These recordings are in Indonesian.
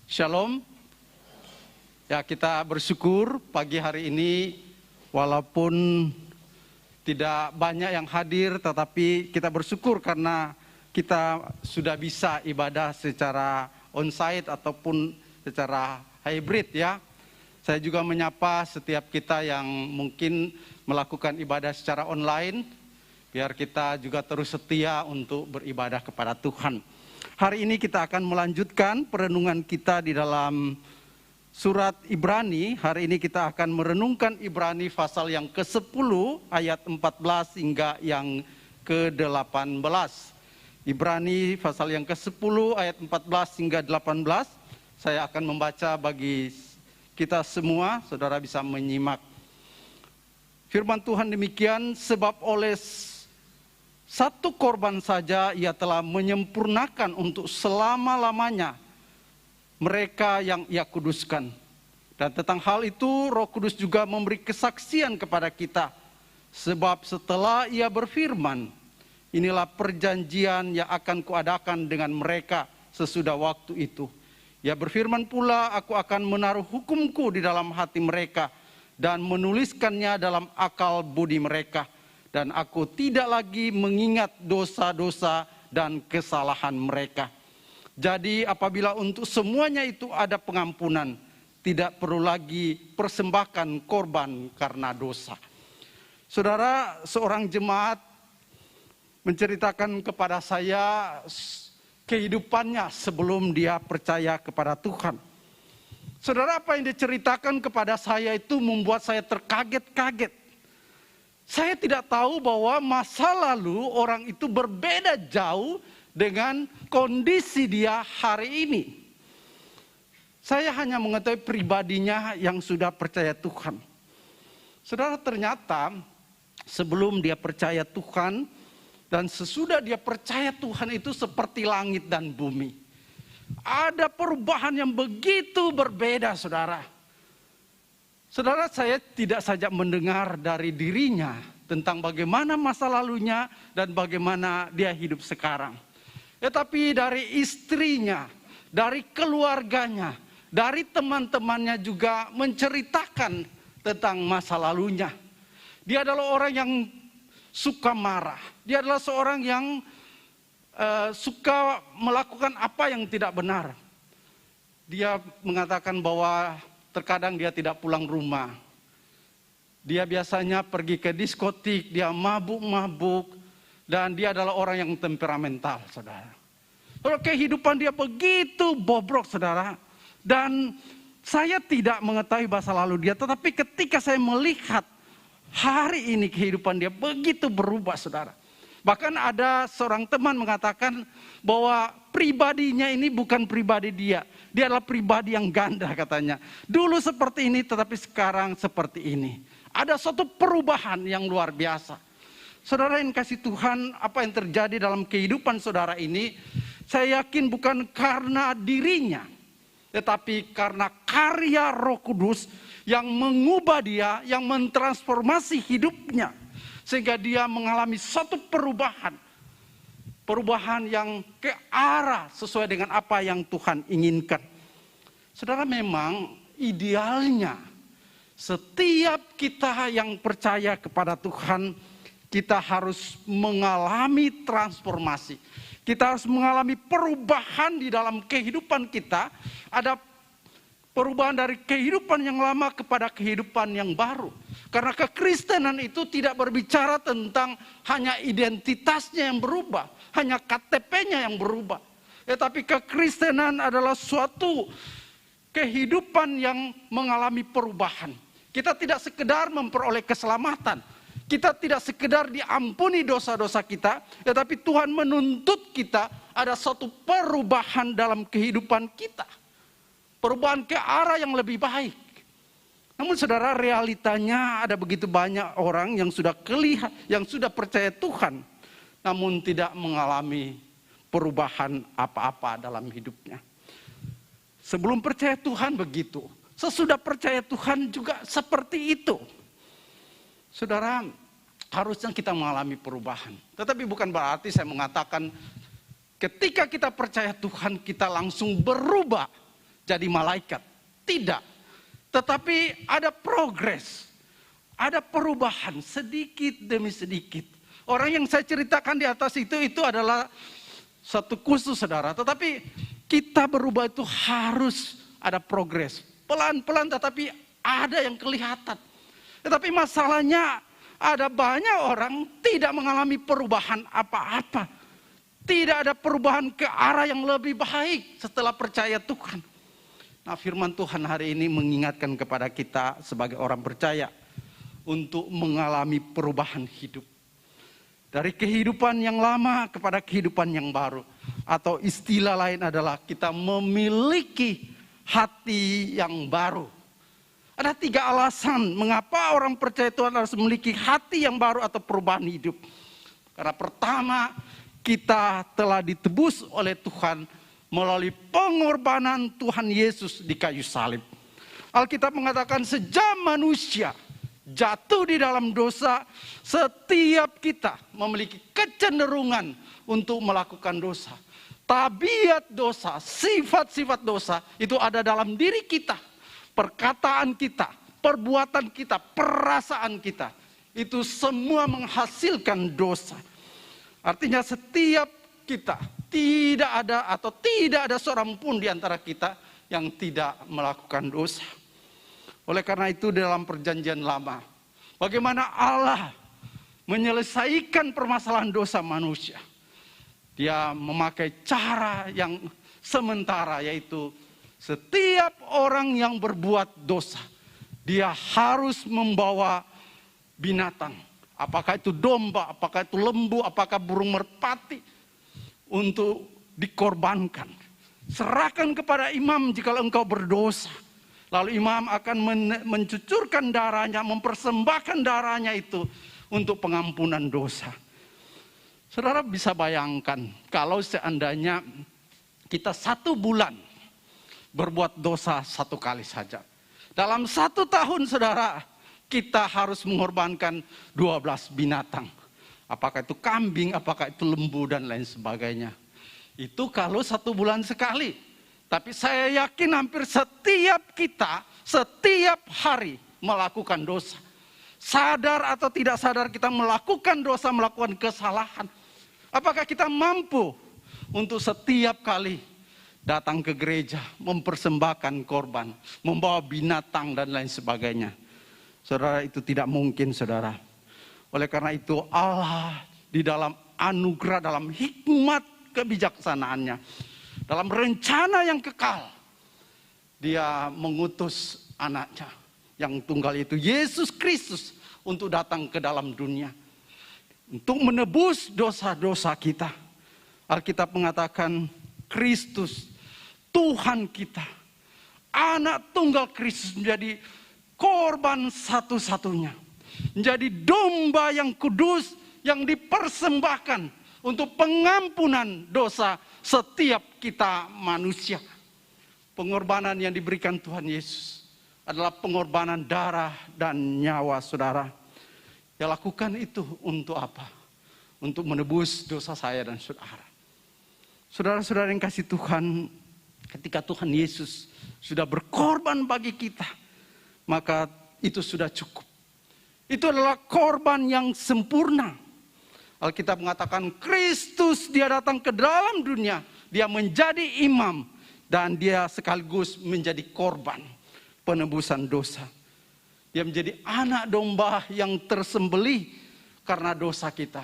Shalom. Ya, kita bersyukur pagi hari ini walaupun tidak banyak yang hadir, tetapi kita bersyukur karena kita sudah bisa ibadah secara onsite ataupun secara hybrid ya. Saya juga menyapa setiap kita yang mungkin melakukan ibadah secara online, biar kita juga terus setia untuk beribadah kepada Tuhan. Hari ini kita akan melanjutkan perenungan kita di dalam surat Ibrani. Hari ini kita akan merenungkan Ibrani pasal yang ke-10 ayat 14 hingga yang ke-18. Ibrani pasal yang ke-10 ayat 14 hingga 18. Saya akan membaca bagi kita semua, saudara bisa menyimak. Firman Tuhan demikian, sebab oleh satu korban saja ia telah menyempurnakan untuk selama-lamanya mereka yang ia kuduskan. Dan tentang hal itu Roh Kudus juga memberi kesaksian kepada kita. Sebab setelah ia berfirman, inilah perjanjian yang akan kuadakan dengan mereka sesudah waktu itu. Ia berfirman pula, aku akan menaruh hukumku di dalam hati mereka dan menuliskannya dalam akal budi mereka. Dan aku tidak lagi mengingat dosa-dosa dan kesalahan mereka. Jadi apabila untuk semuanya itu ada pengampunan, tidak perlu lagi persembahkan korban karena dosa. Saudara, seorang jemaat menceritakan kepada saya kehidupannya sebelum dia percaya kepada Tuhan. Saudara, apa yang diceritakan kepada saya itu membuat saya terkaget-kaget. Saya tidak tahu bahwa masa lalu orang itu berbeda jauh dengan kondisi dia hari ini. Saya hanya mengetahui pribadinya yang sudah percaya Tuhan. Saudara, ternyata sebelum dia percaya Tuhan dan sesudah dia percaya Tuhan itu seperti langit dan bumi. Ada perubahan yang begitu berbeda, saudara. Saudara, saya tidak saja mendengar dari dirinya tentang bagaimana masa lalunya dan bagaimana dia hidup sekarang. Tetapi dari istrinya, dari keluarganya, dari teman-temannya juga menceritakan tentang masa lalunya. Dia adalah orang yang suka marah. Dia adalah seorang yang suka melakukan apa yang tidak benar. Dia mengatakan bahwa terkadang dia tidak pulang rumah. Dia biasanya pergi ke diskotik, dia mabuk-mabuk. Dan dia adalah orang yang temperamental, saudara. Kehidupan dia begitu bobrok, saudara. Dan saya tidak mengetahui masa lalu dia. Tetapi ketika saya melihat hari ini kehidupan dia begitu berubah, saudara. Bahkan ada seorang teman mengatakan bahwa pribadinya ini bukan pribadi dia. Dia adalah pribadi yang ganda katanya. Dulu seperti ini tetapi sekarang seperti ini. Ada suatu perubahan yang luar biasa. Saudara yang kasih Tuhan, apa yang terjadi dalam kehidupan saudara ini, saya yakin bukan karena dirinya. Tetapi karena karya Roh Kudus yang mengubah dia, yang mentransformasi hidupnya. Sehingga dia mengalami suatu perubahan. Perubahan yang ke arah sesuai dengan apa yang Tuhan inginkan. Saudara, memang idealnya setiap kita yang percaya kepada Tuhan, kita harus mengalami transformasi. Kita harus mengalami perubahan di dalam kehidupan kita. Ada perubahan dari kehidupan yang lama kepada kehidupan yang baru. Karena kekristenan itu tidak berbicara tentang hanya identitasnya yang berubah, hanya KTP-nya yang berubah. Tetapi kekristenan adalah suatu kehidupan yang mengalami perubahan. Kita tidak sekedar memperoleh keselamatan. Kita tidak sekedar diampuni dosa-dosa kita, tetapi Tuhan menuntut kita ada suatu perubahan dalam kehidupan kita. Perubahan ke arah yang lebih baik. Namun saudara, realitanya ada begitu banyak orang yang sudah percaya Tuhan, namun tidak mengalami perubahan apa-apa dalam hidupnya. Sebelum percaya Tuhan begitu, sesudah percaya Tuhan juga seperti itu. Saudara, harusnya kita mengalami perubahan. Tetapi bukan berarti saya mengatakan ketika kita percaya Tuhan kita langsung berubah. jadi malaikat. Tidak. Tetapi ada progres. Ada perubahan sedikit demi sedikit. Orang yang saya ceritakan di atas itu adalah satu khusus, saudara. Tetapi kita berubah itu harus ada progres. Pelan-pelan tetapi ada yang kelihatan. Tetapi masalahnya ada banyak orang tidak mengalami perubahan apa-apa. Tidak ada perubahan ke arah yang lebih baik setelah percaya Tuhan. Nah, firman Tuhan hari ini mengingatkan kepada kita sebagai orang percaya untuk mengalami perubahan hidup. Dari kehidupan yang lama kepada kehidupan yang baru. Atau istilah lain adalah kita memiliki hati yang baru. Ada 3 alasan mengapa orang percaya Tuhan harus memiliki hati yang baru atau perubahan hidup. Karena pertama, kita telah ditebus oleh Tuhan melalui pengorbanan Tuhan Yesus di kayu salib. Alkitab mengatakan sejak manusia jatuh di dalam dosa, setiap kita memiliki kecenderungan untuk melakukan dosa. Tabiat dosa, sifat-sifat dosa itu ada dalam diri kita. Perkataan kita, perbuatan kita, perasaan kita. Itu semua menghasilkan dosa. Artinya setiap kita tidak ada seorang pun di antara kita yang tidak melakukan dosa. Oleh karena itu dalam perjanjian lama, bagaimana Allah menyelesaikan permasalahan dosa manusia. Dia memakai cara yang sementara, yaitu setiap orang yang berbuat dosa, dia harus membawa binatang. Apakah itu domba, apakah itu lembu, apakah burung merpati, untuk dikorbankan. Serahkan kepada imam jika engkau berdosa. Lalu imam akan mencucurkan darahnya, mempersembahkan darahnya itu untuk pengampunan dosa. Saudara bisa bayangkan kalau seandainya kita 1 bulan berbuat dosa 1 kali saja. Dalam 1 tahun saudara, kita harus mengorbankan 12 binatang. Apakah itu kambing, apakah itu lembu dan lain sebagainya. Itu kalau 1 bulan sekali. Tapi saya yakin hampir setiap kita, setiap hari melakukan dosa. Sadar atau tidak sadar kita melakukan dosa, melakukan kesalahan. Apakah kita mampu untuk setiap kali datang ke gereja, mempersembahkan korban, membawa binatang dan lain sebagainya? Saudara, itu tidak mungkin, saudara. Oleh karena itu Allah di dalam anugerah, dalam hikmat kebijaksanaannya, dalam rencana yang kekal, Dia mengutus anaknya yang tunggal itu, Yesus Kristus, untuk datang ke dalam dunia, untuk menebus dosa-dosa kita. Alkitab mengatakan Kristus, Tuhan kita, anak tunggal Kristus menjadi korban satu-satunya. Menjadi domba yang kudus yang dipersembahkan untuk pengampunan dosa setiap kita manusia. Pengorbanan yang diberikan Tuhan Yesus adalah pengorbanan darah dan nyawa, saudara. Dia lakukan itu untuk apa? Untuk menebus dosa saya dan saudara. Saudara-saudara yang kasih Tuhan, ketika Tuhan Yesus sudah berkorban bagi kita, maka itu sudah cukup. Itu adalah korban yang sempurna. Alkitab mengatakan Kristus, Dia datang ke dalam dunia, Dia menjadi imam, dan Dia sekaligus menjadi korban penebusan dosa. Dia menjadi anak domba yang tersembelih karena dosa kita.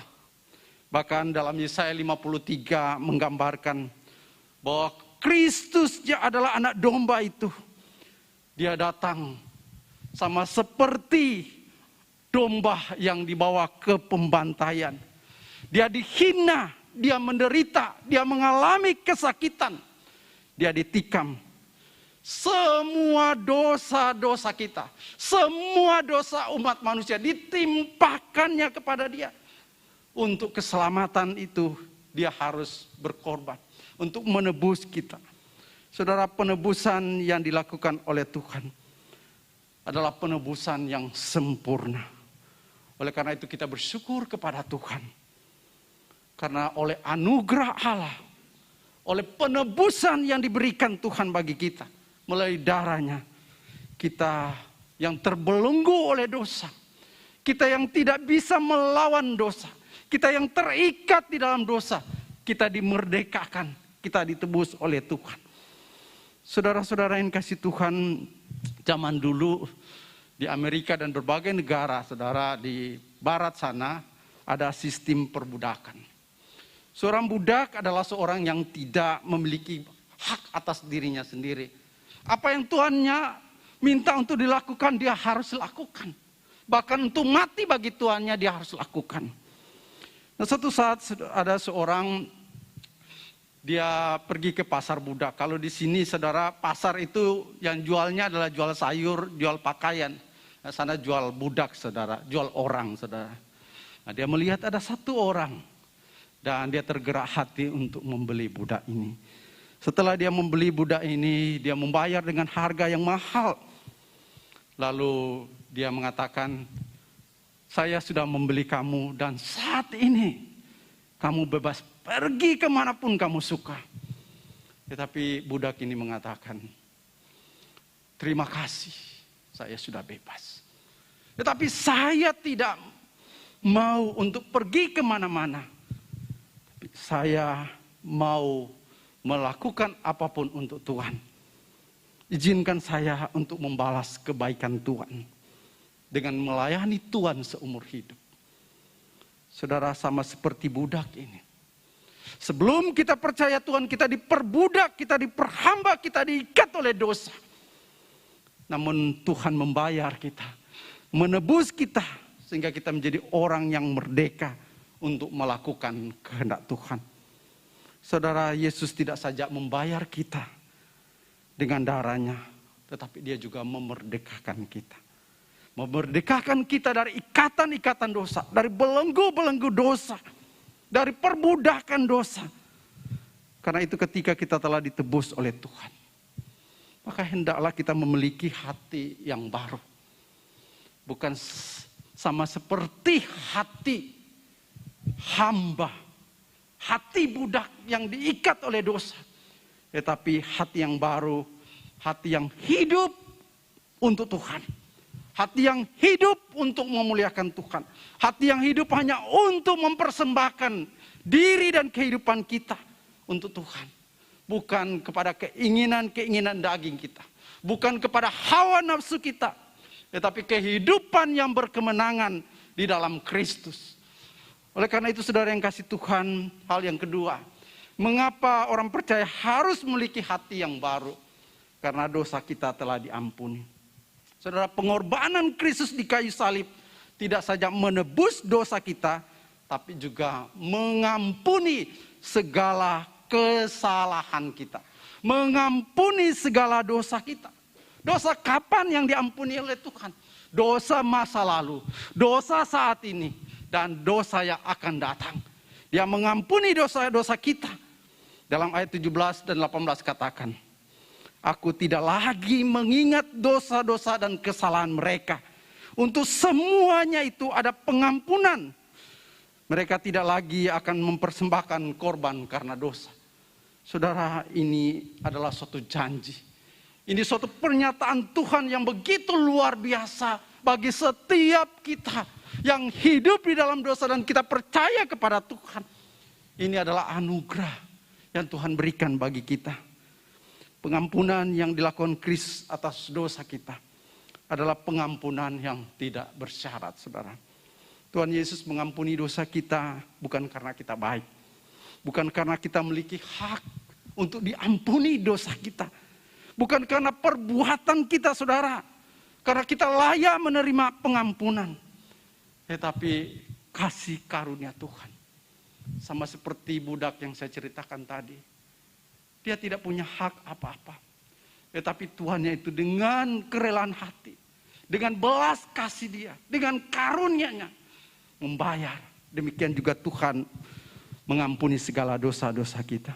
Bahkan dalam Yesaya 53 menggambarkan bahwa Kristus Dia adalah anak domba itu. Dia datang sama seperti domba yang dibawa ke pembantaian. Dia dihina, dia menderita, dia mengalami kesakitan. Dia ditikam. Semua dosa-dosa kita, semua dosa umat manusia ditimpakannya kepada Dia. Untuk keselamatan itu Dia harus berkorban untuk menebus kita. Saudara, penebusan yang dilakukan oleh Tuhan adalah penebusan yang sempurna. Oleh karena itu kita bersyukur kepada Tuhan. Karena oleh anugerah Allah, oleh penebusan yang diberikan Tuhan bagi kita, melalui darahnya, kita yang terbelenggu oleh dosa, kita yang tidak bisa melawan dosa, kita yang terikat di dalam dosa, kita dimerdekakan, kita ditebus oleh Tuhan. Saudara-saudara yang kasih Tuhan, zaman dulu di Amerika dan berbagai negara, saudara, di barat sana ada sistem perbudakan. Seorang budak adalah seorang yang tidak memiliki hak atas dirinya sendiri. Apa yang tuannya minta untuk dilakukan, dia harus lakukan. Bahkan untuk mati bagi tuannya, dia harus lakukan. Nah, suatu saat ada seorang, dia pergi ke pasar budak. Kalau di sini, saudara, pasar itu yang jualnya adalah jual sayur, jual pakaian. Nah, sana jual budak, saudara, jual orang, saudara. Nah, dia melihat ada satu orang. Dan dia tergerak hati untuk membeli budak ini. Setelah dia membeli budak ini, dia membayar dengan harga yang mahal. Lalu dia mengatakan, saya sudah membeli kamu dan saat ini kamu bebas pergi kemanapun kamu suka. Tetapi budak ini mengatakan, terima kasih, saya sudah bebas. Tetapi saya tidak mau untuk pergi kemana-mana. Saya mau melakukan apapun untuk Tuhan. Izinkan saya untuk membalas kebaikan Tuhan dengan melayani Tuhan seumur hidup. Saudara, sama seperti budak ini. Sebelum kita percaya Tuhan, kita diperbudak, kita diperhamba, kita diikat oleh dosa. Namun Tuhan membayar kita, menebus kita, sehingga kita menjadi orang yang merdeka untuk melakukan kehendak Tuhan. Saudara, Yesus tidak saja membayar kita dengan darahnya, tetapi dia juga memerdekakan kita. Memerdekakan kita dari ikatan-ikatan dosa, dari belenggu-belenggu dosa, dari perbudakan dosa. Karena itu ketika kita telah ditebus oleh Tuhan, maka hendaklah kita memiliki hati yang baru. Bukan sama seperti hati hamba, hati budak yang diikat oleh dosa. Tetapi hati yang baru, hati yang hidup untuk Tuhan. Hati yang hidup untuk memuliakan Tuhan. Hati yang hidup hanya untuk mempersembahkan diri dan kehidupan kita untuk Tuhan. Bukan kepada keinginan-keinginan daging kita. Bukan kepada hawa nafsu kita. Tetapi kehidupan yang berkemenangan di dalam Kristus. Oleh karena itu, saudara yang kasih Tuhan, hal yang kedua, mengapa orang percaya harus memiliki hati yang baru? Karena dosa kita telah diampuni. Saudara, pengorbanan Kristus di kayu salib tidak saja menebus dosa kita, tapi juga mengampuni segala kesalahan kita. Mengampuni segala dosa kita. Dosa kapan yang diampuni oleh Tuhan? Dosa masa lalu, dosa saat ini, dan dosa yang akan datang. Dia mengampuni dosa-dosa kita. Dalam ayat 17 dan 18 katakan, aku tidak lagi mengingat dosa-dosa dan kesalahan mereka. Untuk semuanya itu ada pengampunan. Mereka tidak lagi akan mempersembahkan korban karena dosa. Saudara, ini adalah suatu janji. Ini suatu pernyataan Tuhan yang begitu luar biasa bagi setiap kita yang hidup di dalam dosa dan kita percaya kepada Tuhan. Ini adalah anugerah yang Tuhan berikan bagi kita. Pengampunan yang dilakukan Kristus atas dosa kita adalah pengampunan yang tidak bersyarat, saudara. Tuhan Yesus mengampuni dosa kita bukan karena kita baik. Bukan karena kita memiliki hak untuk diampuni dosa kita. Bukan karena perbuatan kita, saudara. Karena kita layak menerima pengampunan. Tetapi kasih karunia Tuhan. Sama seperti budak yang saya ceritakan tadi. Dia tidak punya hak apa-apa. Tetapi Tuhannya itu dengan kerelaan hati. Dengan belas kasih dia. Dengan karunia-Nya. Membayar. Demikian juga Tuhan mengampuni segala dosa-dosa kita.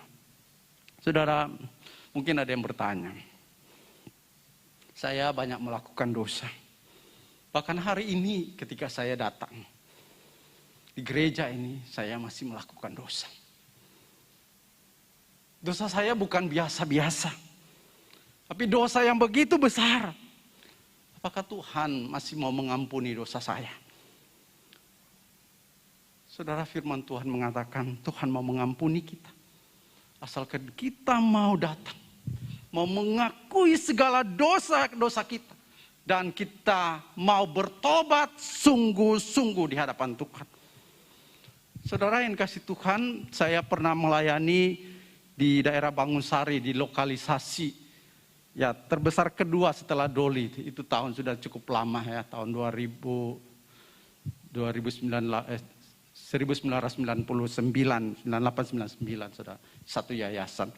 Saudara, mungkin ada yang bertanya. Saya banyak melakukan dosa. Bahkan hari ini ketika saya datang di gereja ini, saya masih melakukan dosa. Dosa saya bukan biasa-biasa. Tapi dosa yang begitu besar, apakah Tuhan masih mau mengampuni dosa saya? Saudara, firman Tuhan mengatakan Tuhan mau mengampuni kita. Asalkan kita mau datang, mau mengakui segala dosa-dosa kita. Dan kita mau bertobat sungguh-sungguh di hadapan Tuhan. Saudara yang kasih Tuhan, saya pernah melayani di daerah Bangunsari, di lokalisasi ya terbesar kedua setelah Doli. Itu tahun sudah cukup lama ya, tahun 1999, saudara, satu yayasan.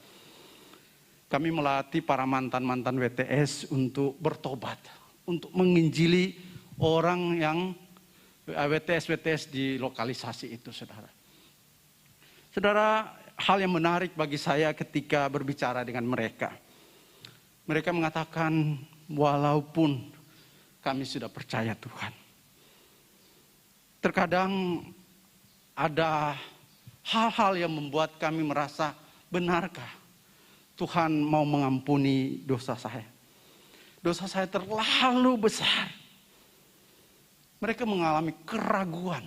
Kami melatih para mantan-mantan WTS untuk bertobat, untuk menginjili orang yang WTS di lokalisasi itu, saudara. Saudara, hal yang menarik bagi saya ketika berbicara dengan mereka. Mereka mengatakan, walaupun kami sudah percaya Tuhan, terkadang ada hal-hal yang membuat kami merasa, benarkah Tuhan mau mengampuni dosa saya? Dosa saya terlalu besar. Mereka mengalami keraguan.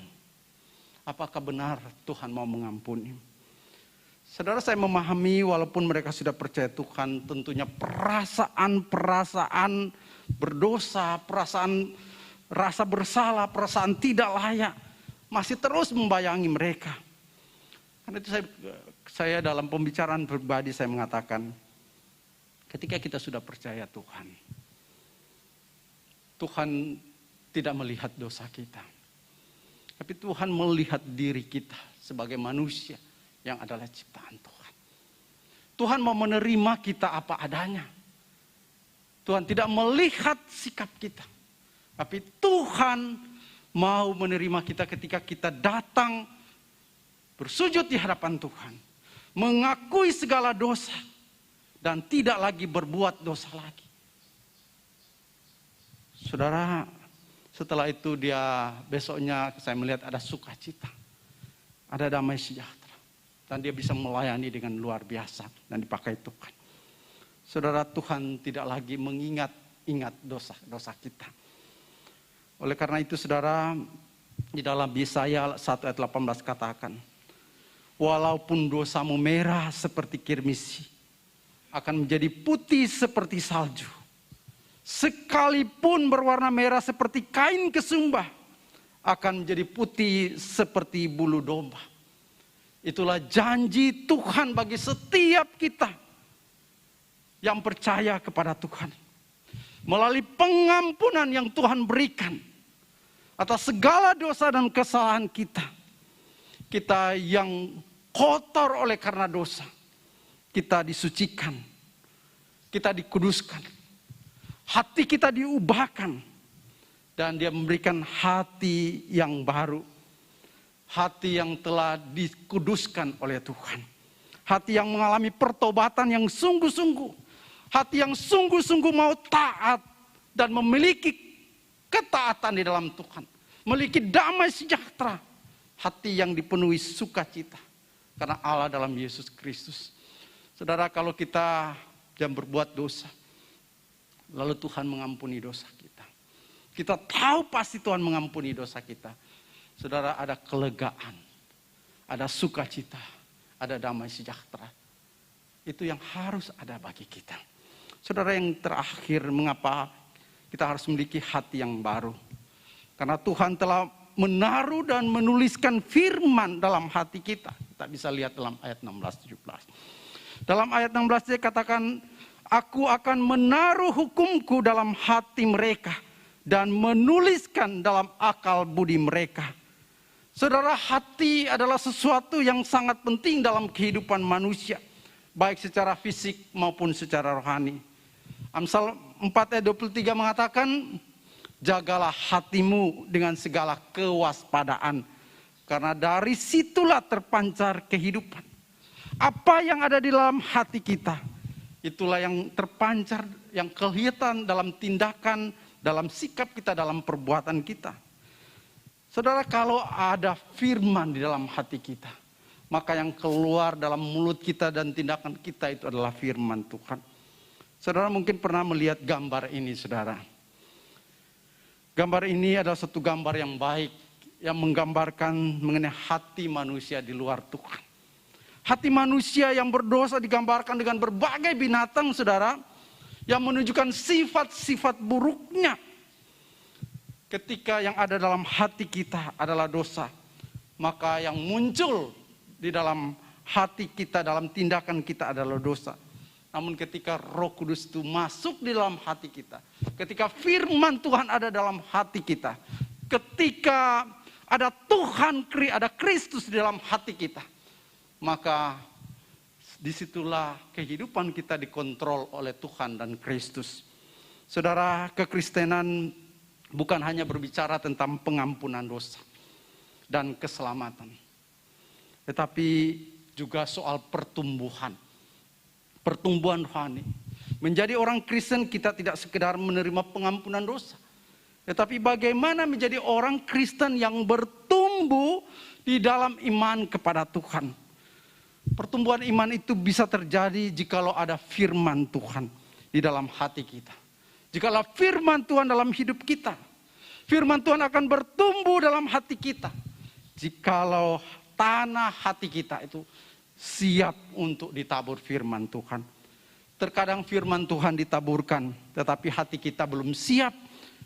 Apakah benar Tuhan mau mengampuni? Saudara, saya memahami walaupun mereka sudah percaya Tuhan, tentunya perasaan berdosa, perasaan rasa bersalah, perasaan tidak layak masih terus membayangi mereka. Karena itu saya dalam pembicaraan pribadi saya mengatakan, ketika kita sudah percaya Tuhan, Tuhan tidak melihat dosa kita. Tapi Tuhan melihat diri kita sebagai manusia yang adalah ciptaan Tuhan. Tuhan mau menerima kita apa adanya. Tuhan tidak melihat sikap kita. Tapi Tuhan mau menerima kita ketika kita datang bersujud di hadapan Tuhan. Mengakui segala dosa. Dan tidak lagi berbuat dosa lagi. Saudara, setelah itu besoknya saya melihat ada sukacita. Ada damai sejahtera. Dan dia bisa melayani dengan luar biasa dan dipakai Tuhan. Saudara, Tuhan tidak lagi mengingat dosa kita. Oleh karena itu, saudara, di dalam Yesaya 1 ayat 18 katakan, walaupun dosamu merah seperti kirmisi, akan menjadi putih seperti salju. Sekalipun berwarna merah seperti kain kesumbah, akan menjadi putih seperti bulu domba. Itulah janji Tuhan bagi setiap kita yang percaya kepada Tuhan. Melalui pengampunan yang Tuhan berikan atas segala dosa dan kesalahan kita. Kita yang kotor oleh karena dosa, kita disucikan, kita dikuduskan. Hati kita diubahkan. Dan dia memberikan hati yang baru. Hati yang telah dikuduskan oleh Tuhan. Hati yang mengalami pertobatan yang sungguh-sungguh. Hati yang sungguh-sungguh mau taat. Dan memiliki ketaatan di dalam Tuhan. Memiliki damai sejahtera. Hati yang dipenuhi sukacita. Karena Allah dalam Yesus Kristus. Saudara, kalau kita yang berbuat dosa. Lalu Tuhan mengampuni dosa kita. Kita tahu pasti Tuhan mengampuni dosa kita. Saudara, ada kelegaan, ada sukacita, ada damai sejahtera. Itu yang harus ada bagi kita. Saudara, yang terakhir, mengapa kita harus memiliki hati yang baru? Karena Tuhan telah menaruh dan menuliskan firman dalam hati kita. Kita bisa lihat dalam ayat 16-17. Dalam ayat 16 dia katakan, aku akan menaruh hukumku dalam hati mereka dan menuliskan dalam akal budi mereka. Saudara, hati adalah sesuatu yang sangat penting dalam kehidupan manusia. Baik secara fisik maupun secara rohani. Amsal 4 ayat 23 mengatakan, jagalah hatimu dengan segala kewaspadaan. Karena dari situlah terpancar kehidupan. Apa yang ada di dalam hati kita, itulah yang terpancar, yang kelihatan dalam tindakan, dalam sikap kita, dalam perbuatan kita. Saudara, kalau ada firman di dalam hati kita, maka yang keluar dalam mulut kita dan tindakan kita itu adalah firman Tuhan. Saudara mungkin pernah melihat gambar ini, saudara. Gambar ini adalah satu gambar yang baik, yang menggambarkan mengenai hati manusia di luar Tuhan. Hati manusia yang berdosa digambarkan dengan berbagai binatang, saudara, yang menunjukkan sifat-sifat buruknya. Ketika yang ada dalam hati kita adalah dosa, maka yang muncul di dalam hati kita, dalam tindakan kita adalah dosa. Namun ketika Roh Kudus itu masuk di dalam hati kita, ketika firman Tuhan ada dalam hati kita, ketika ada Tuhan, ada Kristus di dalam hati kita, maka disitulah kehidupan kita dikontrol oleh Tuhan dan Kristus. Saudara, kekristenan bukan hanya berbicara tentang pengampunan dosa dan keselamatan, tetapi juga soal pertumbuhan rohani. Menjadi orang Kristen kita tidak sekedar menerima pengampunan dosa, tetapi bagaimana menjadi orang Kristen yang bertumbuh di dalam iman kepada Tuhan. Pertumbuhan iman itu bisa terjadi jikalau ada firman Tuhan di dalam hati kita. Jikalau firman Tuhan dalam hidup kita, firman Tuhan akan bertumbuh dalam hati kita. Jikalau tanah hati kita itu siap untuk ditabur firman Tuhan. Terkadang firman Tuhan ditaburkan, tetapi hati kita belum siap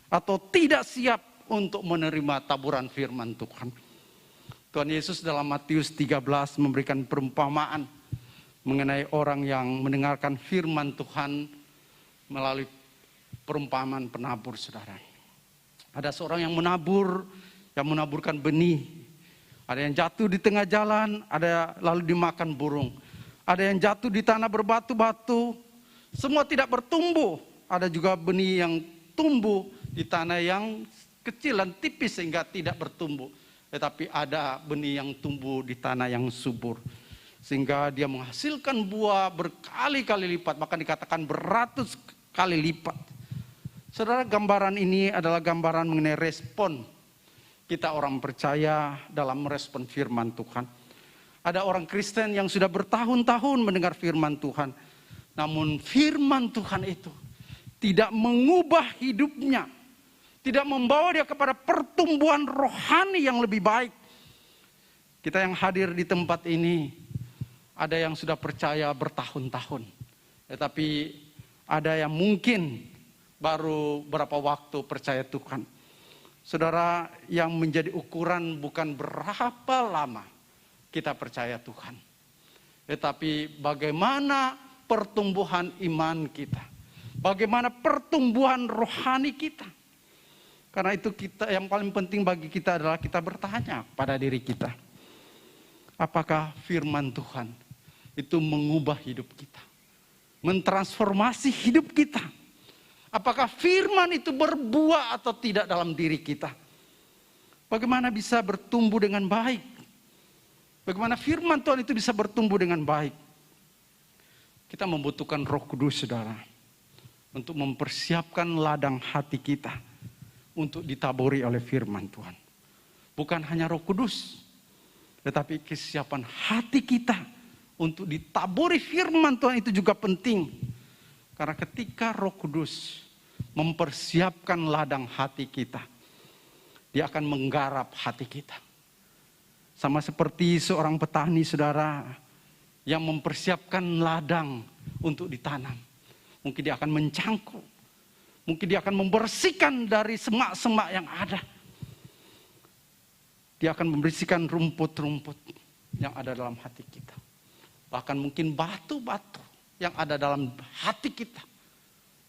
atau tidak siap untuk menerima taburan firman Tuhan. Tuhan Yesus dalam Matius 13 memberikan perumpamaan mengenai orang yang mendengarkan firman Tuhan melalui perumpamaan penabur, saudara. Ada seorang yang menaburkan benih. Ada yang jatuh di tengah jalan, ada lalu dimakan burung. Ada yang jatuh di tanah berbatu-batu, semua tidak bertumbuh. Ada juga benih yang tumbuh di tanah yang kecil dan tipis sehingga tidak bertumbuh. Tetapi ada benih yang tumbuh di tanah yang subur, sehingga dia menghasilkan buah berkali-kali lipat, bahkan dikatakan beratus kali lipat. Saudara, gambaran ini adalah gambaran mengenai respon kita orang percaya dalam merespon firman Tuhan. Ada orang Kristen yang sudah bertahun-tahun mendengar firman Tuhan, namun firman Tuhan itu tidak mengubah hidupnya, tidak membawa dia kepada pertumbuhan rohani yang lebih baik. Kita yang hadir di tempat ini, ada yang sudah percaya bertahun-tahun, tetapi ada yang mungkin baru berapa waktu percaya Tuhan. Saudara, yang menjadi ukuran bukan berapa lama kita percaya Tuhan, tetapi bagaimana pertumbuhan iman kita, bagaimana pertumbuhan rohani kita. Karena itu yang paling penting bagi kita adalah kita bertanya pada diri kita, apakah firman Tuhan itu mengubah hidup kita, mentransformasi hidup kita. Apakah firman itu berbuah atau tidak dalam diri kita? Bagaimana bisa bertumbuh dengan baik? Bagaimana firman Tuhan itu bisa bertumbuh dengan baik? Kita membutuhkan Roh Kudus, saudara, untuk mempersiapkan ladang hati kita untuk ditaburi oleh firman Tuhan. Bukan hanya Roh Kudus, tetapi kesiapan hati kita untuk ditaburi firman Tuhan itu juga penting. Karena ketika Roh Kudus mempersiapkan ladang hati kita, Dia akan menggarap hati kita. Sama seperti seorang petani, saudara, yang mempersiapkan ladang untuk ditanam. Mungkin dia akan mencangkuk, mungkin dia akan membersihkan dari semak-semak yang ada. Dia akan membersihkan rumput-rumput yang ada dalam hati kita. Bahkan mungkin batu-batu yang ada dalam hati kita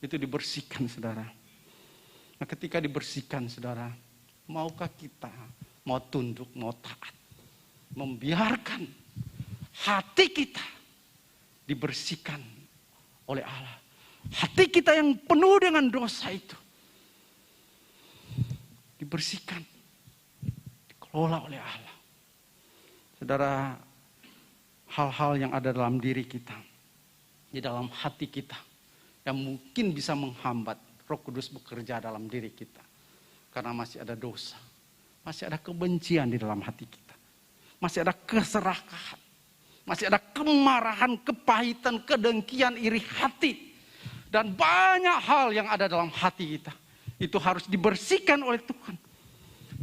itu dibersihkan, saudara. Nah, ketika dibersihkan, saudara, maukah kita mau tunduk, mau taat, membiarkan hati kita dibersihkan oleh Allah? Hati kita yang penuh dengan dosa itu dibersihkan, dikelola oleh Allah. Saudara, hal-hal yang ada dalam diri kita, di dalam hati kita, yang mungkin bisa menghambat Roh Kudus bekerja dalam diri kita. Karena masih ada dosa, masih ada kebencian di dalam hati kita, masih ada keserakahan, masih ada kemarahan, kepahitan, kedengkian, iri hati. Dan banyak hal yang ada dalam hati kita. Itu harus dibersihkan oleh Tuhan.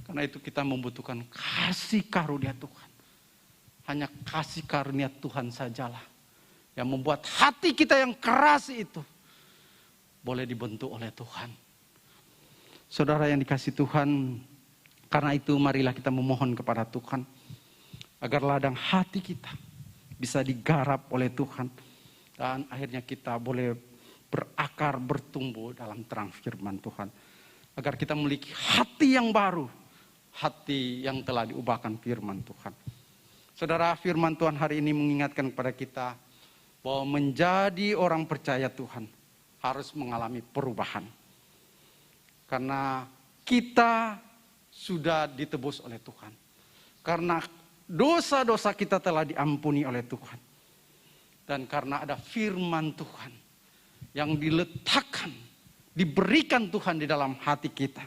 Karena itu kita membutuhkan kasih karunia Tuhan. Hanya kasih karunia Tuhan sajalah yang membuat hati kita yang keras itu boleh dibentuk oleh Tuhan. Saudara yang dikasihi Tuhan, karena itu marilah kita memohon kepada Tuhan agar ladang hati kita bisa digarap oleh Tuhan. Dan akhirnya kita boleh berakar, bertumbuh dalam terang firman Tuhan. Agar kita memiliki hati yang baru, hati yang telah diubahkan firman Tuhan. Saudara, firman Tuhan hari ini mengingatkan kepada kita bahwa menjadi orang percaya Tuhan harus mengalami perubahan. Karena kita sudah ditebus oleh Tuhan. Karena dosa-dosa kita telah diampuni oleh Tuhan. Dan karena ada firman Tuhan yang diletakkan, diberikan Tuhan di dalam hati kita.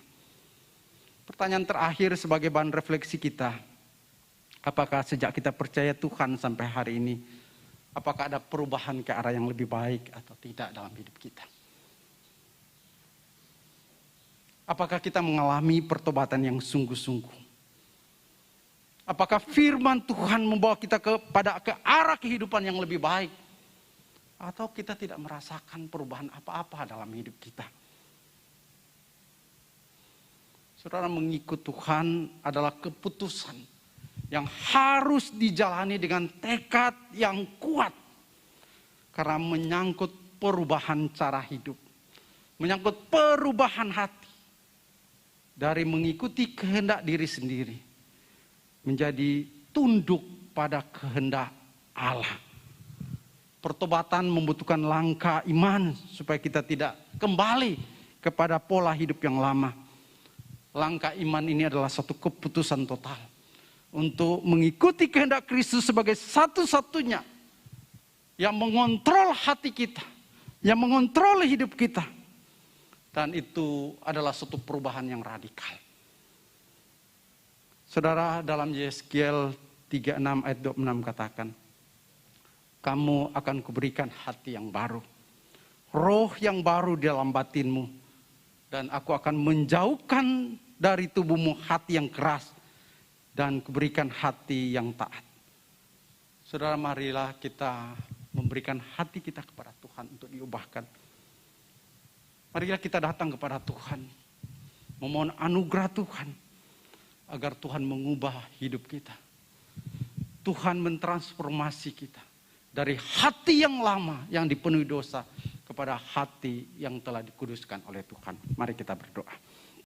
Pertanyaan terakhir sebagai bahan refleksi kita. Apakah sejak kita percaya Tuhan sampai hari ini, apakah ada perubahan ke arah yang lebih baik atau tidak dalam hidup kita? Apakah kita mengalami pertobatan yang sungguh-sungguh? Apakah firman Tuhan membawa kita ke arah kehidupan yang lebih baik? Atau kita tidak merasakan perubahan apa-apa dalam hidup kita? Saudara, mengikut Tuhan adalah keputusan yang harus dijalani dengan tekad yang kuat. Karena menyangkut perubahan cara hidup. Menyangkut perubahan hati. Dari mengikuti kehendak diri sendiri. Menjadi tunduk pada kehendak Allah. Pertobatan membutuhkan langkah iman supaya kita tidak kembali kepada pola hidup yang lama. Langkah iman ini adalah satu keputusan total untuk mengikuti kehendak Kristus sebagai satu-satunya yang mengontrol hati kita, yang mengontrol hidup kita. Dan itu adalah suatu perubahan yang radikal. Saudara, dalam Yeskiel 36 ayat 26 katakan, kamu akan kuberikan hati yang baru. Roh yang baru di dalam batinmu. Dan aku akan menjauhkan dari tubuhmu hati yang keras. Dan kuberikan hati yang taat. Saudara, marilah kita memberikan hati kita kepada Tuhan untuk diubahkan. Marilah kita datang kepada Tuhan. Memohon anugerah Tuhan. Agar Tuhan mengubah hidup kita. Tuhan mentransformasi kita. Dari hati yang lama yang dipenuhi dosa kepada hati yang telah dikuduskan oleh Tuhan. Mari kita berdoa.